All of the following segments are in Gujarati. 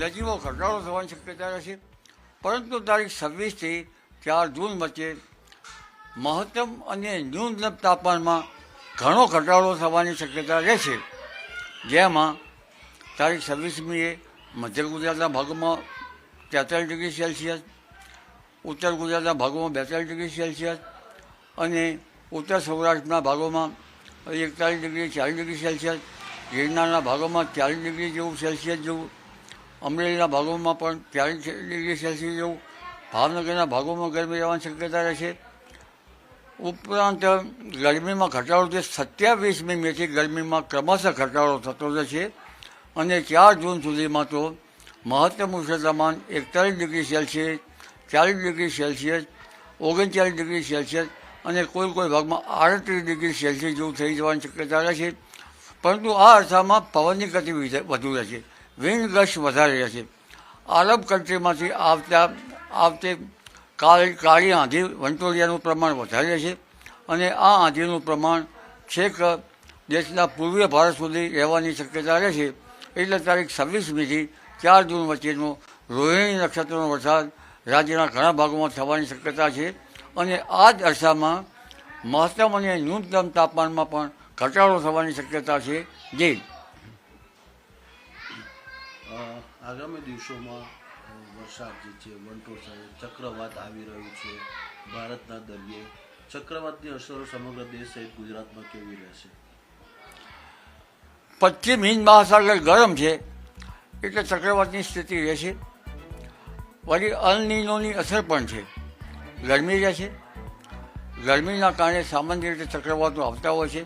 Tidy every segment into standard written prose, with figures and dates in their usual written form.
નજીવો ઘટાડો થવાની શક્યતા રહેશે. પરંતુ તારીખ 26થી 4 જૂન વચ્ચે મહત્તમ અને ન્યૂનતમ તાપમાનમાં ઘણો ઘટાડો થવાની શક્યતા રહેશે. જેમાં તારીખ 26મીએ મધ્ય ગુજરાતના ભાગોમાં 43 ડિગ્રી સેલ્સિયસ, ઉત્તર ગુજરાતના ભાગોમાં 42 ડિગ્રી સેલ્સિયસ અને ઉત્તર સૌરાષ્ટ્રના ભાગોમાં 41 ડિગ્રી 40 ડિગ્રી સેલ્સિયસ, ગિરનારના ભાગોમાં 40 ડિગ્રી જેવું સેલ્સિયસ જેવું, અમરેલીના ભાગોમાં પણ 40 ડિગ્રી સેલ્સિયસ જેવું, ભાવનગરના ભાગોમાં ગરમી રહેવાની શક્યતા રહેશે. ઉપરાંત ગરમીમાં ઘટાડો જે 27મી મેથી ગરમીમાં ક્રમશઃ ઘટાડો થતો રહેશે અને 4 જૂન સુધીમાં તો મહત્તમ ઉષ્ણતામાન 41 degree Celsius, 40 degree Celsius, 39 degree Celsius અને કોઈ ભાગમાં 38 ડિગ્રી સેલ્સિયસ જેવું થઈ જવાની શક્યતા રહેશે. પરંતુ આ અરસામાં પવનની ગતિ વધુ રહેશે, વિન્ડ ગસ્ટ વધારે રહેશે. આરબ કન્ટ્રીમાંથી આવતે કાળી આંધી વંટોળિયાનું પ્રમાણ વધારે રહેશે અને આ આંધીનું પ્રમાણ છેક દેશના પૂર્વીય ભારત સુધી રહેવાની શક્યતા રહેશે. એટલે તારીખ 26મીથી 4 જૂન વચ્ચેનો રોહિણી નક્ષત્રનો વરસાદ રાજ્યના ઘણા ભાગોમાં થવાની શક્યતા છે અને આ જ અરસામાં મહત્તમ અને ન્યૂનતમ તાપમાનમાં પણ ઘટાડો થવાની શક્યતા છે. જે આગામી દિવસોમાં વરસાદ જે છે વંટોળ સાથે ચક્રવાત આવી રહ્યું છે ભારતના દરિયે. ચક્રવાતની અસરો સમગ્ર દેશ સહિત ગુજરાતમાં કેવી રહેશે? પશ્ચિમ હિન્દ મહાસાગર ગરમ છે એટલે ચક્રવાતની સ્થિતિ રહેશે. વળી અલ નીનોની અસર પણ છે, ગરમી રહેશે. ગરમીના કારણે સામાન્ય રીતે ચક્રવાતો આવતા હોય છે.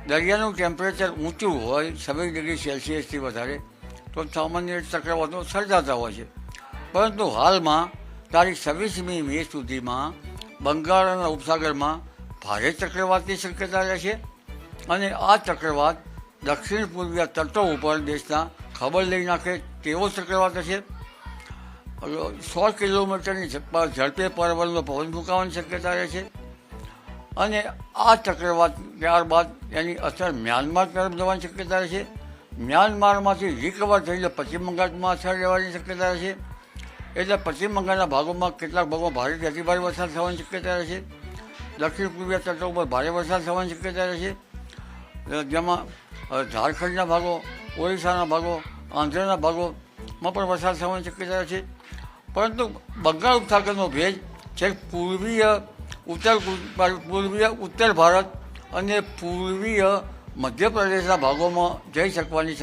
દરિયાનું ટેમ્પરેચર ઊંચું હોય 26 ડિગ્રી સેલ્સિયસથી વધારે તો સામાન્ય રીતે ચક્રવાતો સર્જાતા હોય છે. પરંતુ હાલમાં તારીખ 26મી મે સુધીમાં બંગાળના ઉપસાગરમાં ભારે ચક્રવાતની શક્યતા રહેશે અને આ ચક્રવાત દક્ષિણ પૂર્વીય તટો ઉપર દેશના ખબર લઈ નાખે તેવો ચક્રવાત હશે. 100 કિલોમીટરની ઝડપે પરવલનો પવન ફૂંકાવાની શક્યતા રહેશે અને આ ચક્રવાત ત્યારબાદ એની અસર મ્યાનમાર તરફ જવાની શક્યતા રહેશે. મ્યાનમારમાંથી રિકવર થઈને પશ્ચિમ બંગાળમાં અસર રહેવાની શક્યતા રહેશે. એટલે પશ્ચિમ બંગાળના ભાગોમાં કેટલાક ભાગોમાં ભારેથી અતિભારે વરસાદ થવાની શક્યતા રહેશે. દક્ષિણ પૂર્વીય તટો ઉપર ભારે વરસાદ થવાની શક્યતા રહેશે. જેમાં ઝારખંડના ભાગો, ઓરિસ્સાના ભાગો, આંધ્રના ભાગોમાં પણ વરસાદ થવાની શક્યતા રહેશે. પરંતુ બંગાળ ઉપસાગરનો ભેજ છેક પૂર્વીય ઉત્તર ભારત અને પૂર્વીય મધ્યપ્રદેશના ભાગોમાં જઈ શકવાની